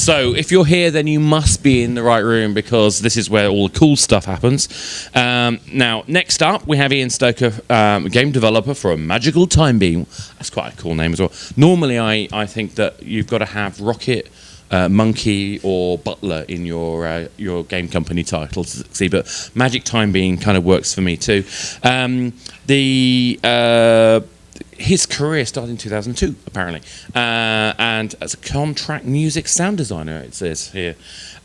So if you're here, then you must be in the right room because this is where all the cool stuff happens. Now, next up, we have Ian Stoker, game developer for Magical Time Beam. That's quite a cool name as well. Normally, I think that you've got to have Rocket, Monkey, or Butler in your game company title to succeed, but Magic Time Beam kind of works for me too. His career started in 2002, apparently, and as a contract music sound designer, it says here.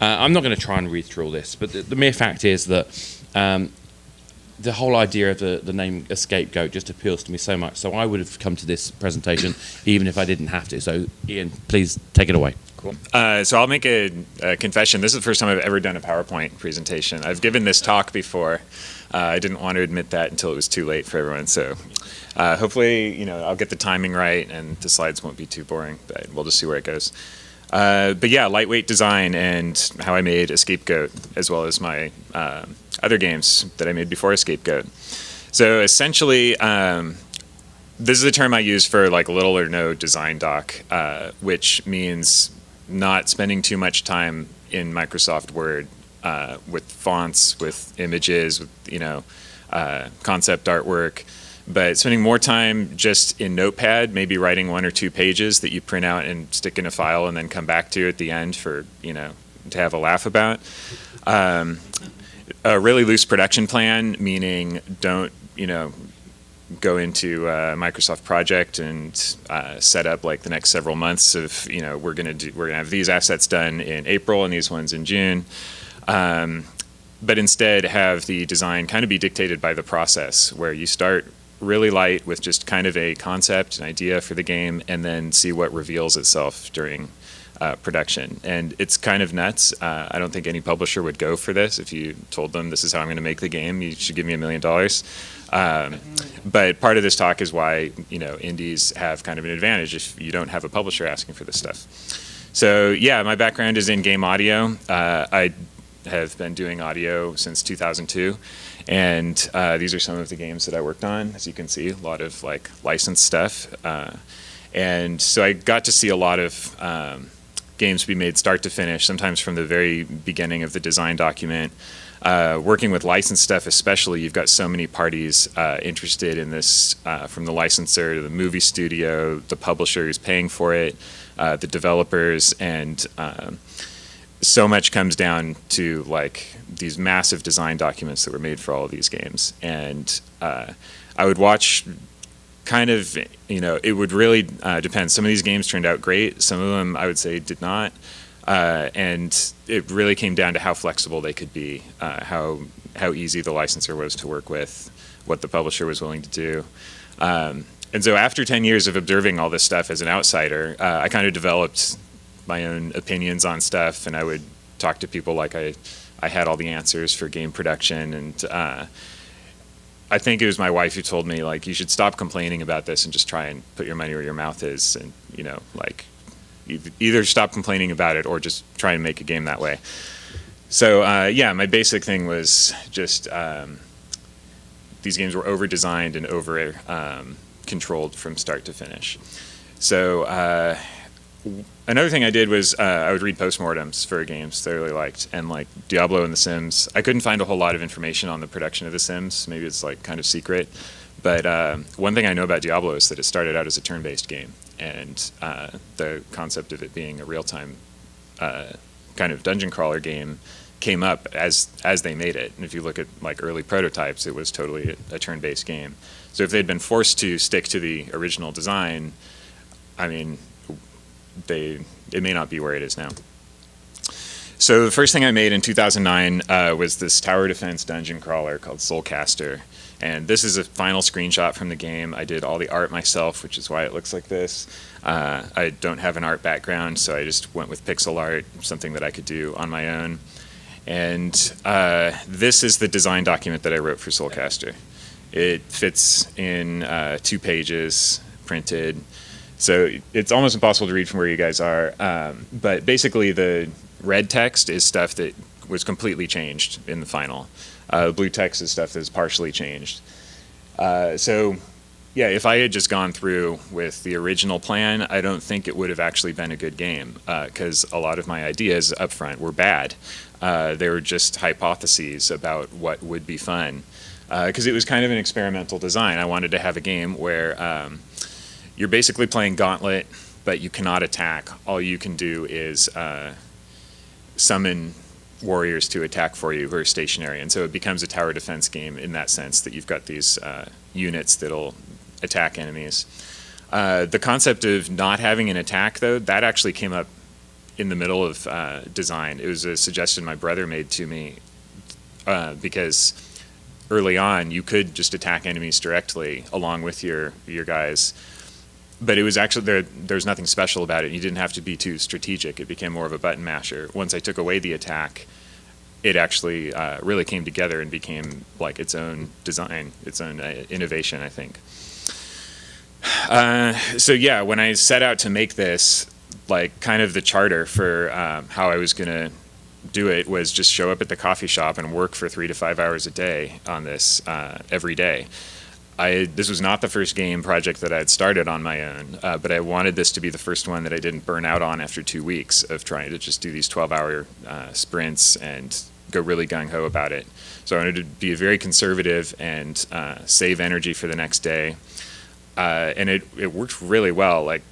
I'm not going to try and read through all this, but the mere fact is that the whole idea of the name Escape Goat just appeals to me so much, so I would have come to this presentation even if I didn't have to. So, Ian, please take it away. Cool. So I'll make a confession. This is the first time I've ever done a PowerPoint presentation. I've given this talk before. I didn't want to admit that until it was too late for everyone. So hopefully, I'll get the timing right and the slides won't be too boring. But we'll just see where it goes. But yeah, lightweight design and how I made Escape Goat, as well as my other games that I made before Escape Goat. So essentially, this is a term I use for like little or no design doc, which means not spending too much time in Microsoft Word with fonts, with images, with concept artwork, but spending more time just in Notepad, maybe writing 1 or 2 pages that you print out and stick in a file and then come back to at the end for to have a laugh about. A really loose production plan, meaning don't go into a Microsoft project and set up like the next several months of we're gonna have these assets done in April and these ones in June, but instead have the design kind of be dictated by the process, where you start really light with just kind of a concept, an idea for the game, and then see what reveals itself during production. And it's kind of nuts. I don't think any publisher would go for this. If you told them this is how I'm going to make the game, you should give me $1 million. But part of this talk is why indies have kind of an advantage if you don't have a publisher asking for this stuff. So yeah, my background is in game audio. I have been doing audio since 2002, and these are some of the games that I worked on. As you can see, a lot of like licensed stuff, and so I got to see a lot of games be made start to finish, sometimes from the very beginning of the design document. Working with licensed stuff especially, you've got so many parties interested in this, from the licensor to the movie studio, the publisher who's paying for it, the developers, and so much comes down to like these massive design documents that were made for all of these games. And I would watch kind of, it would really depend. Some of these games turned out great. Some of them I would say did not. And it really came down to how flexible they could be, how easy the licensor was to work with, what the publisher was willing to do. And so after 10 years of observing all this stuff as an outsider, I kind of developed my own opinions on stuff, and I would talk to people like I had all the answers for game production. And I think it was my wife who told me, like, you should stop complaining about this and just try and put your money where your mouth is, and like, either stop complaining about it or just try and make a game that way. So yeah, my basic thing was just these games were over designed and over controlled from start to finish. So another thing I did was I would read postmortems for games that I really liked, and like Diablo and The Sims. I couldn't find a whole lot of information on the production of The Sims. Maybe it's like kind of secret. But one thing I know about Diablo is that it started out as a turn-based game, and the concept of it being a real-time kind of dungeon crawler game came up as they made it. And if you look at like early prototypes, it was totally a turn-based game. So if they'd been forced to stick to the original design, I mean, it may not be where it is now. So the first thing I made in 2009 was this tower defense dungeon crawler called Soulcaster. And this is a final screenshot from the game. I did all the art myself, which is why it looks like this. I don't have an art background, so I just went with pixel art, something that I could do on my own. And this is the design document that I wrote for Soulcaster. It fits in 2 pages, printed. So it's almost impossible to read from where you guys are. But basically, the red text is stuff that was completely changed in the final. Blue text is stuff that's partially changed. So Yeah, if I had just gone through with the original plan, I don't think it would have actually been a good game, because a lot of my ideas up front were bad. They were just hypotheses about what would be fun, because it was kind of an experimental design. I wanted to have a game where you're basically playing Gauntlet, but you cannot attack. All you can do is summon warriors to attack for you who are stationary, and so it becomes a tower defense game in that sense, that you've got these units that'll attack enemies. The concept of not having an attack, though, that actually came up in the middle of design. It was a suggestion my brother made to me, because early on you could just attack enemies directly along with your guys, but it was actually there's nothing special about it. You didn't have to be too strategic. It became more of a button masher. Once I took away the attack, it actually really came together and became like its own design, its own innovation, I think. So yeah, when I set out to make this, like kind of the charter for how I was going to do it was just show up at the coffee shop and work for 3 to 5 hours a day on this every day. This was not the first game project that I had started on my own, but I wanted this to be the first one that I didn't burn out on after 2 weeks of trying to just do these 12-hour sprints and go really gung-ho about it. So I wanted to be very conservative and save energy for the next day. And it worked really well, like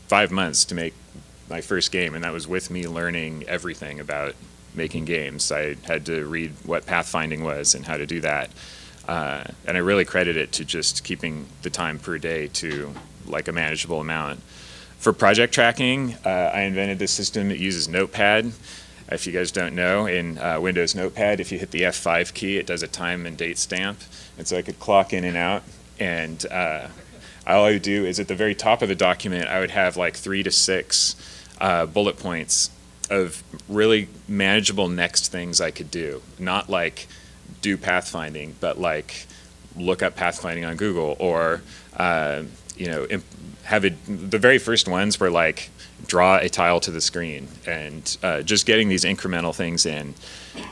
5 months to make my first game, and that was with me learning everything about making games. I had to read what pathfinding was and how to do that. And I really credit it to just keeping the time per day to like a manageable amount. For project tracking, I invented this system that uses Notepad. If you guys don't know, in Windows Notepad, if you hit the F5 key, it does a time and date stamp. And so I could clock in and out. And all I would do is at the very top of the document, I would have like 3 to 6 bullet points of really manageable next things I could do. Not like do pathfinding, but like look up pathfinding on Google, or have it. The very first ones were like draw a tile to the screen, and just getting these incremental things in.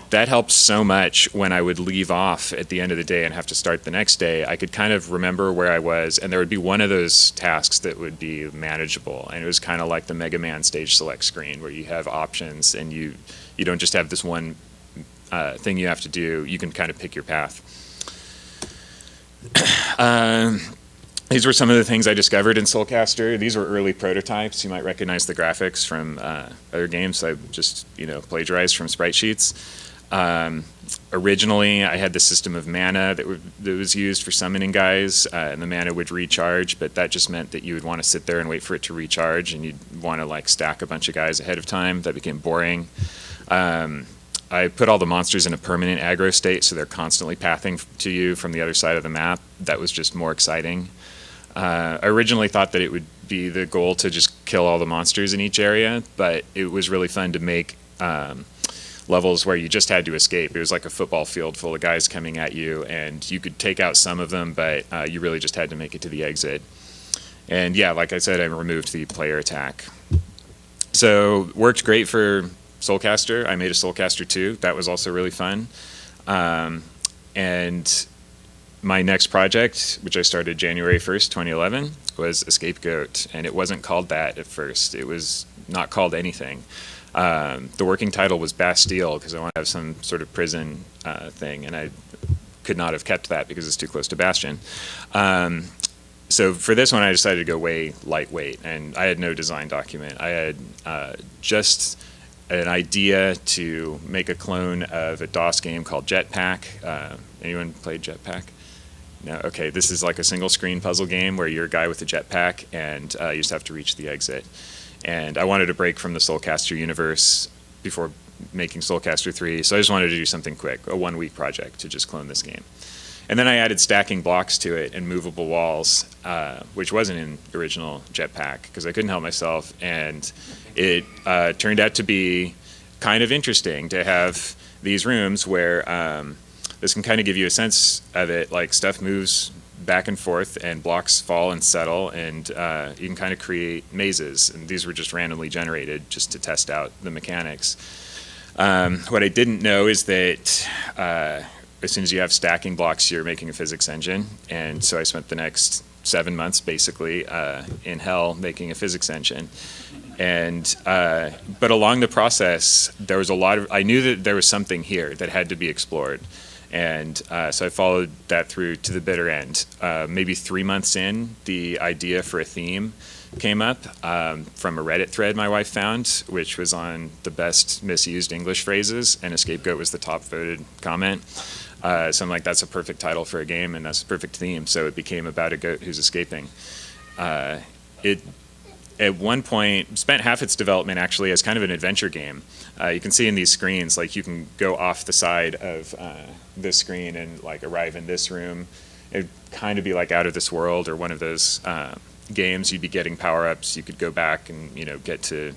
That helps so much when I would leave off at the end of the day and have to start the next day. I could kind of remember where I was, and there would be one of those tasks that would be manageable, and it was kind of like the Mega Man stage select screen where you have options and you don't just have this one thing you have to do. You can kind of pick your path. These were some of the things I discovered in Soulcaster. These were early prototypes. You might recognize the graphics from other games. I just plagiarized from sprite sheets. Originally, I had the system of mana that was used for summoning guys, and the mana would recharge, but that just meant that you would want to sit there and wait for it to recharge, and you'd want to like stack a bunch of guys ahead of time. That became boring. I put all the monsters in a permanent aggro state, so they're constantly pathing to you from the other side of the map. That was just more exciting. I originally thought that it would be the goal to just kill all the monsters in each area, but it was really fun to make levels where you just had to escape. It was like a football field full of guys coming at you, and you could take out some of them, but you really just had to make it to the exit. And yeah, like I said, I removed the player attack. So worked great for Soulcaster. I made a Soulcaster 2. That was also really fun. And my next project, which I started January 1st, 2011, was Escape Goat. And it wasn't called that at first. It was not called anything. The working title was Bastille, because I want to have some sort of prison thing. And I could not have kept that because it's too close to Bastion. So for this one, I decided to go way lightweight. And I had no design document. I had just an idea to make a clone of a DOS game called Jetpack. Anyone played Jetpack? No? Okay, this is like a single screen puzzle game where you're a guy with a jetpack and you just have to reach the exit. And I wanted to break from the Soulcaster universe before making Soulcaster 3, so I just wanted to do something quick, a 1-week project to just clone this game. And then I added stacking blocks to it and movable walls, which wasn't in the original Jetpack because I couldn't help myself. And it turned out to be kind of interesting to have these rooms where this can kind of give you a sense of it, like stuff moves back and forth and blocks fall and settle, and you can kind of create mazes. And these were just randomly generated just to test out the mechanics. What I didn't know is that as soon as you have stacking blocks, you're making a physics engine. And so I spent the next 7 months basically in hell making a physics engine. And but along the process, there was a lot of, I knew that there was something here that had to be explored. And so I followed that through to the bitter end. Maybe 3 months in, the idea for a theme came up from a Reddit thread my wife found, which was on the best misused English phrases, and Escape Goat was the top voted comment. So I'm like, that's a perfect title for a game, and that's a perfect theme. So it became about a goat who's escaping. It at one point spent half its development actually as kind of an adventure game. You can see in these screens, like you can go off the side of this screen and like arrive in this room. It'd kind of be like Out of This World or one of those games. You'd be getting power-ups. You could go back and get to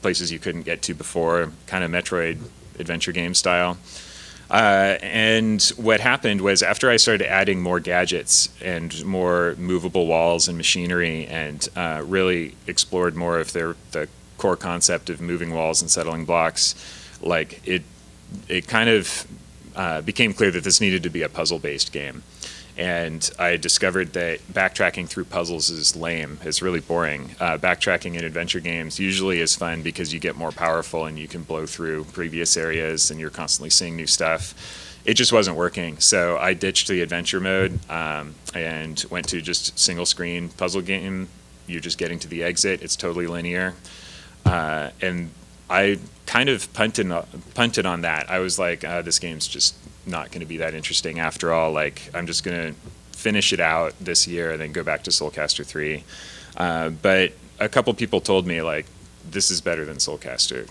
places you couldn't get to before, kind of Metroid adventure game style. And what happened was after I started adding more gadgets and more movable walls and machinery and really explored more of the core concept of moving walls and settling blocks, like it kind of became clear that this needed to be a puzzle-based game. And I discovered that backtracking through puzzles is lame. It's really boring. Backtracking in adventure games usually is fun because you get more powerful and you can blow through previous areas and you're constantly seeing new stuff. It just wasn't working. So I ditched the adventure mode and went to just single screen puzzle game. You're just getting to the exit. It's totally linear. And I kind of punted on that. I was like, this game's just not going to be that interesting after all. Like, I'm just going to finish it out this year and then go back to Soulcaster 3. But a couple people told me, like, this is better than Soulcaster.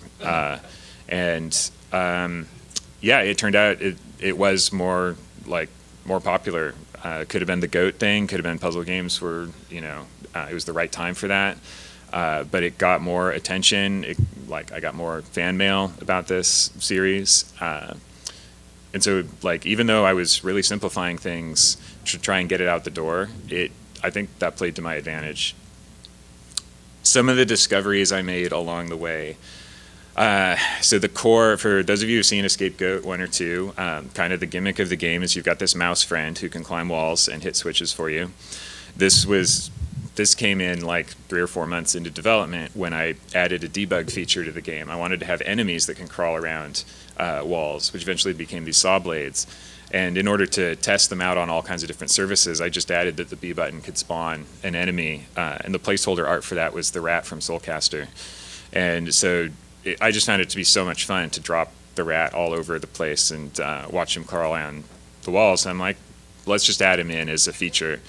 Yeah, it turned out it was more popular. Could have been the GOAT thing, could have been puzzle games were, it was the right time for that. But it got more attention. I got more fan mail about this series. And so, even though I was really simplifying things to try and get it out the door, I think that played to my advantage. Some of the discoveries I made along the way. So the core, for those of you who've seen Escape Goat 1 or 2, kind of the gimmick of the game is you've got this mouse friend who can climb walls and hit switches for you. This came in 3 or 4 months into development when I added a debug feature to the game. I wanted to have enemies that can crawl around walls, which eventually became these saw blades. And in order to test them out on all kinds of different surfaces, I just added that the B button could spawn an enemy. And the placeholder art for that was the rat from Soulcaster. And so I just found it to be so much fun to drop the rat all over the place and watch him crawl around the walls. I'm like, let's just add him in as a feature.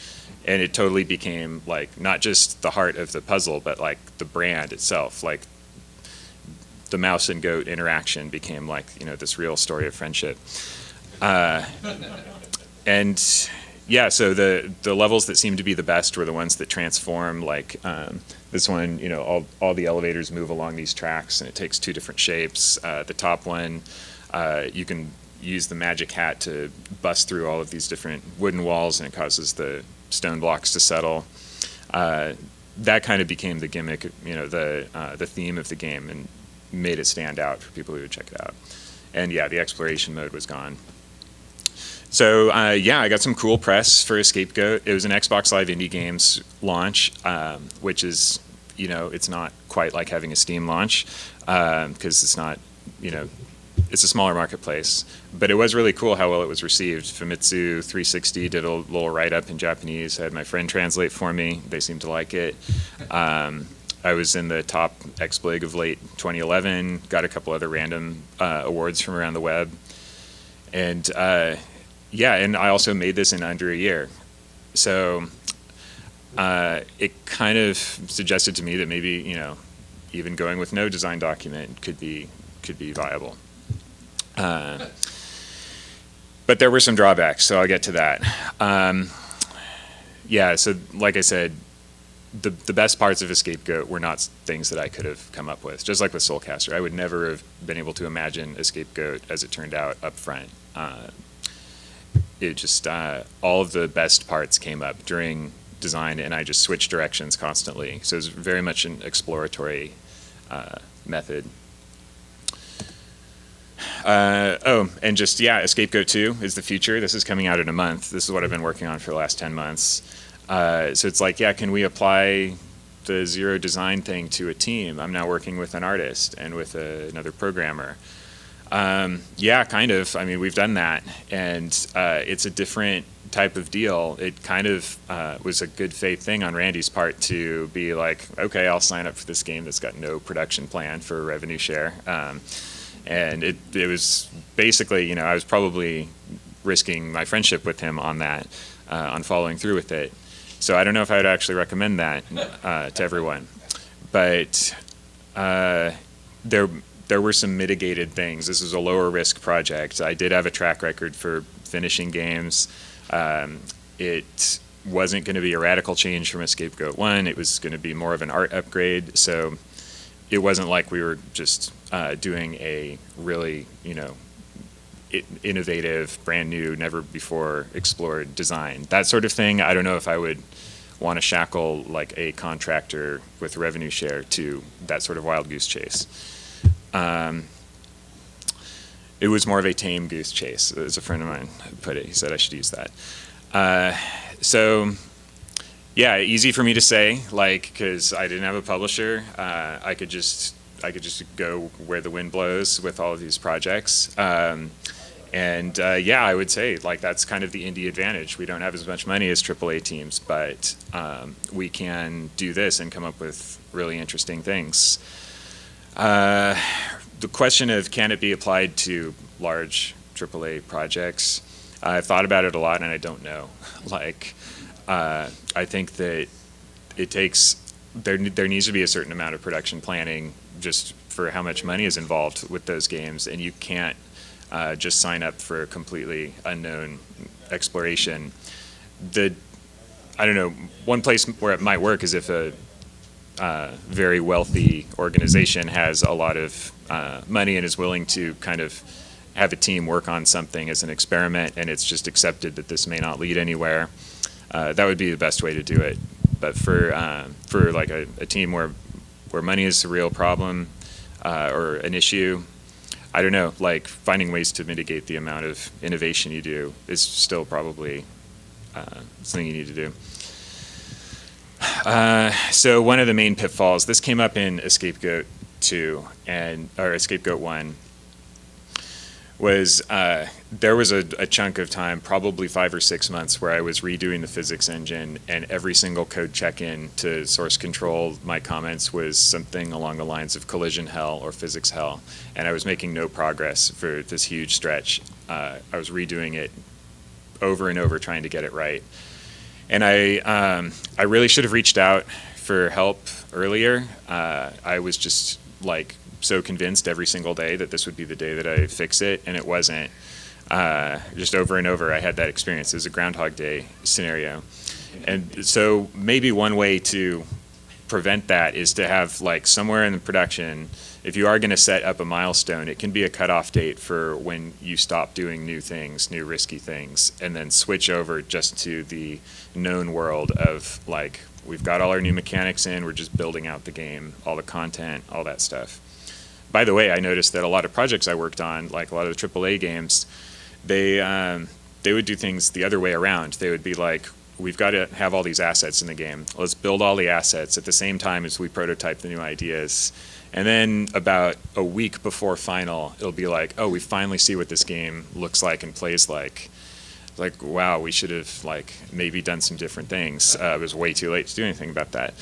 And it totally became not just the heart of the puzzle, but the brand itself. The mouse and goat interaction became this real story of friendship. And yeah, so the levels that seemed to be the best were the ones that transform. This one, all the elevators move along these tracks, and it takes 2 different shapes. The top one, you can use the magic hat to bust through all of these different wooden walls, and it causes the stone blocks to settle. That kind of became the gimmick, the theme of the game, and made it stand out for people who would check it out. And yeah, the exploration mode was gone. So yeah, I got some cool press for Escape Goat. It was an Xbox Live Indie Games launch, which is, it's not quite like having a Steam launch, because it's not, it's a smaller marketplace. But it was really cool how well it was received. Famitsu 360 did a little write-up in Japanese. I had my friend translate for me. They seemed to like it. I was in the top XBLIG of late 2011, got a couple other random awards from around the web. And yeah, and I also made this in under a year. So it kind of suggested to me that maybe, even going with no design document could be viable. But there were some drawbacks, so I'll get to that. Yeah, so like I said, the best parts of Escape Goat were not things that I could have come up with. Just like with Soulcaster, I would never have been able to imagine Escape Goat as it turned out up front. It just, all of the best parts came up during design, and I just switched directions constantly. So it was very much an exploratory method. And just, yeah, Escape Goat 2 is the future. This is coming out in a month. This is what I've been working on for the last 10 months. So it's like, yeah, can we apply the zero design thing to a team? I'm now working with an artist and with another programmer. Yeah, kind of. I mean, we've done that, and it's a different type of deal. It kind of was a good faith thing on Randy's part to be like, okay, I'll sign up for this game that's got no production plan for a revenue share. And it was basically, you know, I was probably risking my friendship with him on that, on following through with it. So I don't know if I would actually recommend that to everyone. But there were some mitigated things. This was a lower risk project. I did have a track record for finishing games. It wasn't going to be a radical change from Escape Goat 1. It was going to be more of an art upgrade. So it wasn't like we were just doing a really, you know, innovative, brand new, never before explored design. That sort of thing, I don't know if I would want to shackle like a contractor with revenue share to that sort of wild goose chase. It was more of a tame goose chase, as a friend of mine put it. He said I should use that. So yeah, easy for me to say, like, because I didn't have a publisher. I could just go where the wind blows with all of these projects. And yeah, I would say like that's kind of the indie advantage. We don't have as much money as AAA teams, but we can do this and come up with really interesting things. The question of can it be applied to large AAA projects? I've thought about it a lot, and I don't know. Like, I think that it takes there needs to be a certain amount of production planning just for how much money is involved with those games, and you can't just sign up for a completely unknown exploration. I don't know, one place where it might work is if a very wealthy organization has a lot of money and is willing to kind of have a team work on something as an experiment, and it's just accepted that this may not lead anywhere. That would be the best way to do it. But for like a team where money is a real problem or an issue, I don't know, like finding ways to mitigate the amount of innovation you do is still probably something you need to do. So one of the main pitfalls, this came up in Escape Goat 2 or Escape Goat 1, was there was a chunk of time, probably 5 or 6 months, where I was redoing the physics engine, and every single code check-in to source control my comments was something along the lines of collision hell or physics hell, and I was making no progress for this huge stretch. I was redoing it over and over trying to get it right. And I really should have reached out for help earlier. I was just like so convinced every single day that this would be the day that I fix it, and it wasn't. Just over and over, I had that experience. It was a Groundhog Day scenario. And so maybe one way to prevent that is to have like somewhere in the production, if you are going to set up a milestone, it can be a cutoff date for when you stop doing new things, new risky things, and then switch over just to the known world of like, we've got all our new mechanics in, we're just building out the game, all the content, all that stuff. By the way, I noticed that a lot of projects I worked on, like a lot of the AAA games, they would do things the other way around. They would be like, we've got to have all these assets in the game. Let's build all the assets at the same time as we prototype the new ideas. And then about a week before final, it'll be like, oh, we finally see what this game looks like and plays like. Like, wow, we should have like maybe done some different things. It was way too late to do anything about that.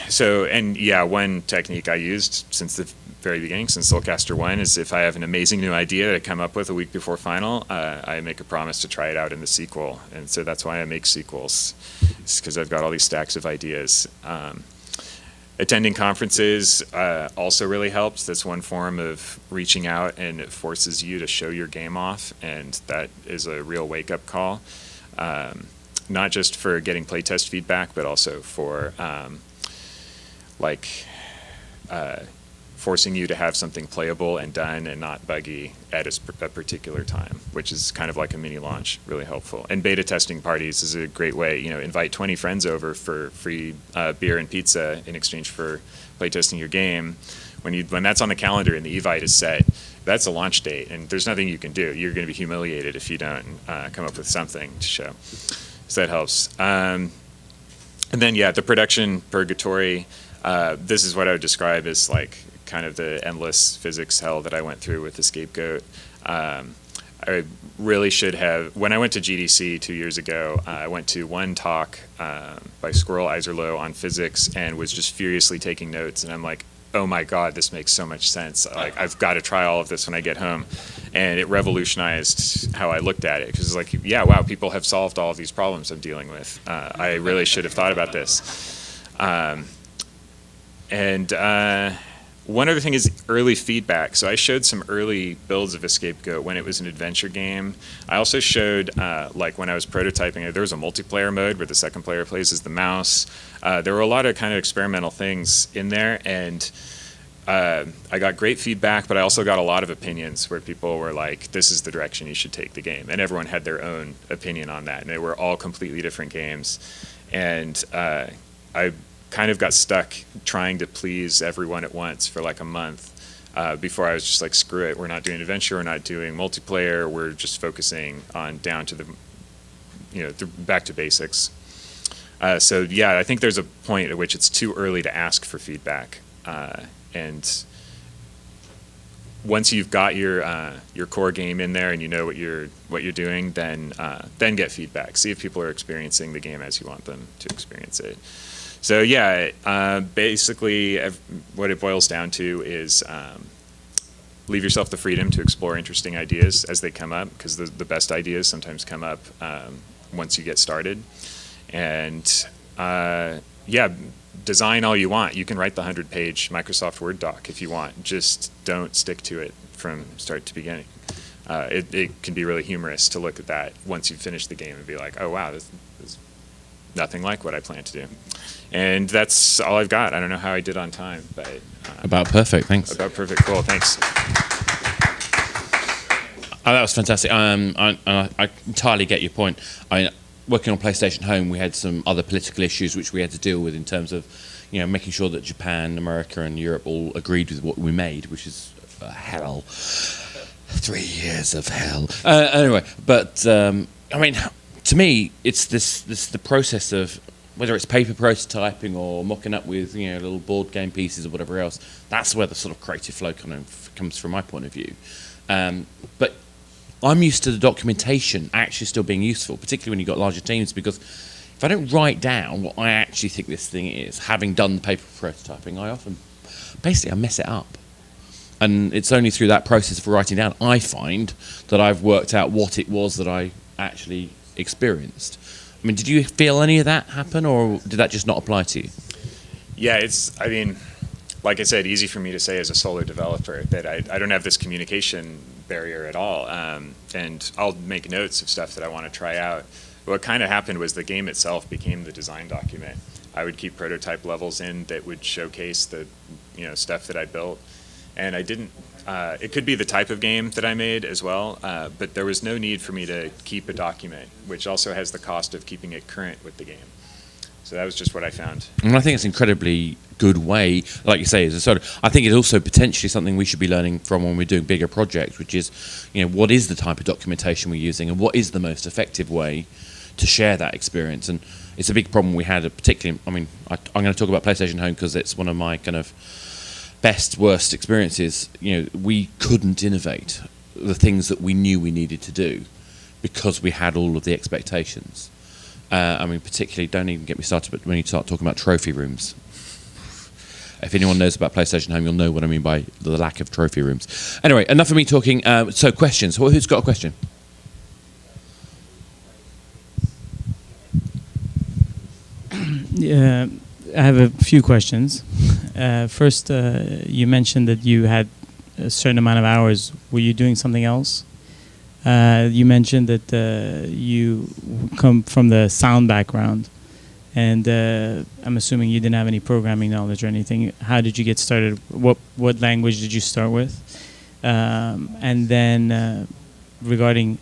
So, and yeah, one technique I used since the very beginning, since Soulcaster 1, is if I have an amazing new idea that I come up with a week before final, I make a promise to try it out in the sequel. And so that's why I make sequels. It's because I've got all these stacks of ideas. Attending conferences also really helps. That's one form of reaching out, and it forces you to show your game off, and that is a real wake-up call. Not just for getting playtest feedback, but also for forcing you to have something playable and done and not buggy at a particular time, which is kind of like a mini launch, really helpful. And beta testing parties is a great way. You know, invite 20 friends over for free beer and pizza in exchange for playtesting your game. When that's on the calendar and the evite is set, that's a launch date, and there's nothing you can do. You're going to be humiliated if you don't come up with something to show. So that helps. And then, yeah, the production purgatory, this is what I would describe as like kind of the endless physics hell that I went through with Escape Goat. I really should have, when I went to GDC 2 years ago, I went to one talk by Squirrel Iserloh on physics and was just furiously taking notes, and I'm like, oh my God, this makes so much sense. Like, I've got to try all of this when I get home. And it revolutionized how I looked at it, because it's like, yeah, wow, people have solved all of these problems I'm dealing with. I really should have thought about this. One other thing is early feedback. So I showed some early builds of Escape Goat when it was an adventure game. I also showed, like when I was prototyping it, there was a multiplayer mode where the second player plays as the mouse. There were a lot of kind of experimental things in there, and I got great feedback, but I also got a lot of opinions where people were like, this is the direction you should take the game. And everyone had their own opinion on that, and they were all completely different games. And I kind of got stuck trying to please everyone at once for like a month before I was just like, screw it, we're not doing adventure, we're not doing multiplayer, we're just focusing on down to the, back to basics. So yeah, I think there's a point at which it's too early to ask for feedback. And once you've got your core game in there and you know what you're doing, then get feedback. See if people are experiencing the game as you want them to experience it. So yeah, basically what it boils down to is leave yourself the freedom to explore interesting ideas as they come up, because the best ideas sometimes come up once you get started. And yeah, design all you want. You can write the 100-page Microsoft Word doc if you want. Just don't stick to it from start to beginning. It can be really humorous to look at that once you've finished the game and be like, oh wow, this is nothing like what I planned to do. And that's all I've got. I don't know how I did on time, but about perfect. Thanks. About perfect. Cool. Thanks. Oh, that was fantastic. I entirely get your point. Working on PlayStation Home, we had some other political issues which we had to deal with in terms of, making sure that Japan, America, and Europe all agreed with what we made, which is hell. 3 years of hell. Anyway, but to me, it's the process of, whether it's paper prototyping or mocking up with little board game pieces or whatever else. That's where the sort of creative flow kind of comes from my point of view. But I'm used to the documentation actually still being useful, particularly when you've got larger teams, because if I don't write down what I actually think this thing is, having done the paper prototyping, I mess it up. And it's only through that process of writing down I find that I've worked out what it was that I actually experienced. Did you feel any of that happen, or did that just not apply to you? Yeah, like I said, easy for me to say as a solo developer that I don't have this communication barrier at all. And I'll make notes of stuff that I want to try out. What kind of happened was the game itself became the design document. I would keep prototype levels in that would showcase the stuff that I built. And I didn't, it could be the type of game that I made as well, but there was no need for me to keep a document, which also has the cost of keeping it current with the game. So that was just what I found. And I think it's an incredibly good way, like you say, I think it's also potentially something we should be learning from when we're doing bigger projects, which is, what is the type of documentation we're using and what is the most effective way to share that experience. And it's a big problem we had, particularly, I'm going to talk about PlayStation Home because it's one of my kind of best, worst experiences. We couldn't innovate the things that we knew we needed to do because we had all of the expectations. Particularly, don't even get me started, but when you start talking about trophy rooms. If anyone knows about PlayStation Home, you'll know what I mean by the lack of trophy rooms. Anyway, enough of me talking. So questions. Who's got a question? Yeah, I have a few questions. First, you mentioned that you had a certain amount of hours. Were you doing something else? You mentioned that you come from the sound background, and I'm assuming you didn't have any programming knowledge or anything. How did you get started? What language did you start with? And then regarding,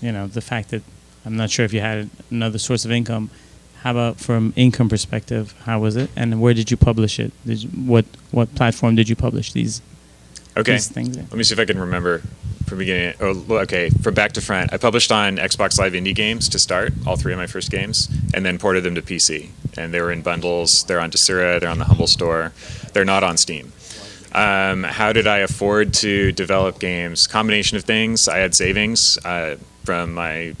the fact that I'm not sure if you had another source of income. How about from income perspective? How was it, and where did you publish it? What platform did you publish these? Okay. these things? Let me see if I can remember from beginning. Oh, well, okay. From back to front, I published on Xbox Live Indie Games to start, all 3 of my first games, and then ported them to PC. And they were in bundles. They're on Desura. They're on the Humble Store. They're not on Steam. How did I afford to develop games? Combination of things. I had savings from my,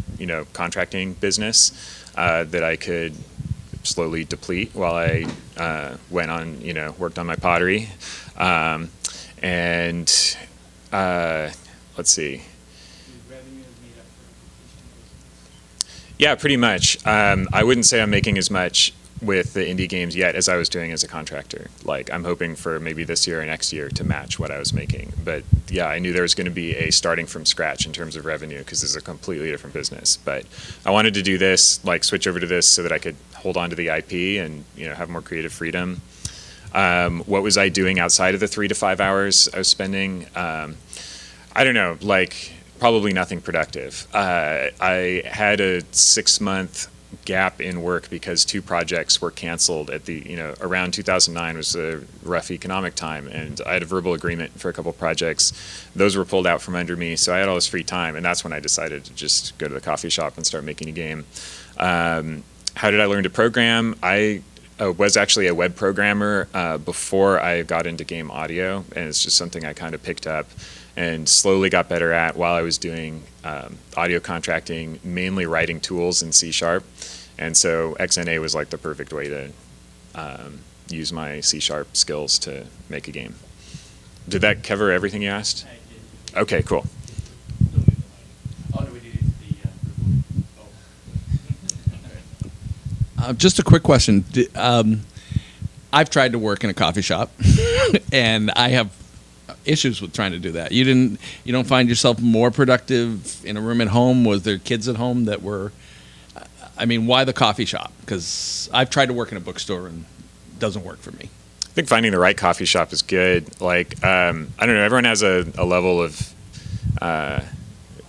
contracting business that I could slowly deplete while I went on, worked on my pottery. Let's see. Yeah, pretty much. I wouldn't say I'm making as much with the indie games yet as I was doing as a contractor. Like, I'm hoping for maybe this year or next year to match what I was making. But yeah, I knew there was going to be a starting from scratch in terms of revenue because this is a completely different business. But I wanted to do this, like switch over to this so that I could hold on to the IP and, have more creative freedom. What was I doing outside of the 3 to 5 hours I was spending? I don't know, like probably nothing productive. I had a 6-month gap in work because 2 projects were canceled at the, around 2009 was a rough economic time, and I had a verbal agreement for a couple projects. Those were pulled out from under me, so I had all this free time, and that's when I decided to just go to the coffee shop and start making a game. How did I learn to program? I was actually a web programmer before I got into game audio, and it's just something I kind of picked up and slowly got better at while I was doing audio contracting, mainly writing tools in C#. And so XNA was like the perfect way to use my C# skills to make a game. Did that cover everything you asked? Okay, cool. Just a quick question. I've tried to work in a coffee shop, and I have issues with trying to do that. You don't find yourself more productive in a room at home? Was there kids at home that were? I mean, why the coffee shop? Because I've tried to work in a bookstore and it doesn't work for me. I think finding the right coffee shop is good. Like, I don't know, everyone has a level of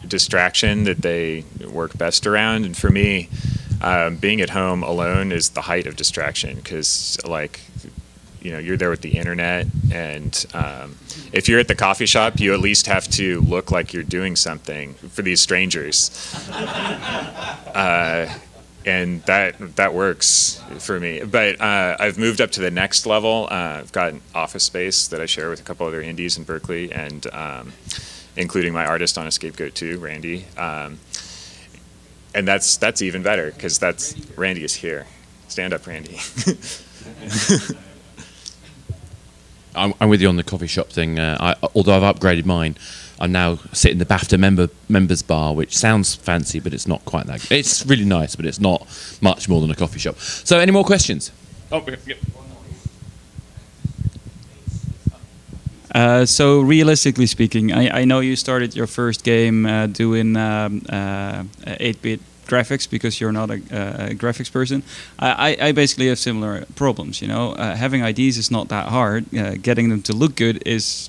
distraction that they work best around. And for me, being at home alone is the height of distraction because, like, you're there with the internet, and if you're at the coffee shop, you at least have to look like you're doing something for these strangers. And that works for me. But I've moved up to the next level. I've got an office space that I share with a couple other indies in Berkeley, and including my artist on Escape Goat 2, Randy. And that's even better because Randy is here. Stand up, Randy. I'm with you on the coffee shop thing. Although I've upgraded mine, I now sit in the BAFTA members bar, which sounds fancy, but it's not quite that. It's really nice, but it's not much more than a coffee shop. So, any more questions? Oh, yep. So realistically speaking, I know you started your first game doing 8-bit graphics because you're not a graphics person. I basically have similar problems. Having ideas is not that hard. Getting them to look good is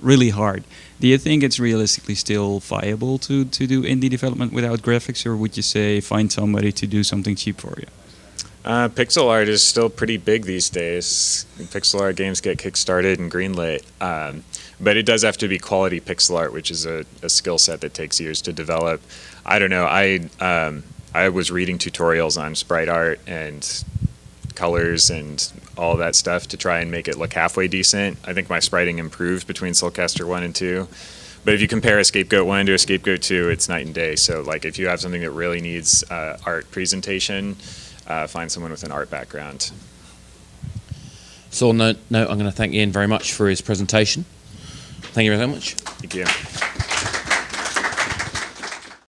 really hard. Do you think it's realistically still viable to do indie development without graphics, or would you say find somebody to do something cheap for you? Pixel art is still pretty big these days. Pixel art games get kickstarted and greenlit. But it does have to be quality pixel art, which is a skill set that takes years to develop. I don't know. I was reading tutorials on sprite art and colors and all that stuff to try and make it look halfway decent. I think my spriting improved between Soulcaster 1 and 2. But if you compare Escape Goat 1 to Escape Goat 2, it's night and day. So like if you have something that really needs art presentation, find someone with an art background. So on that note, I'm going to thank Ian very much for his presentation. Thank you very much. Thank you.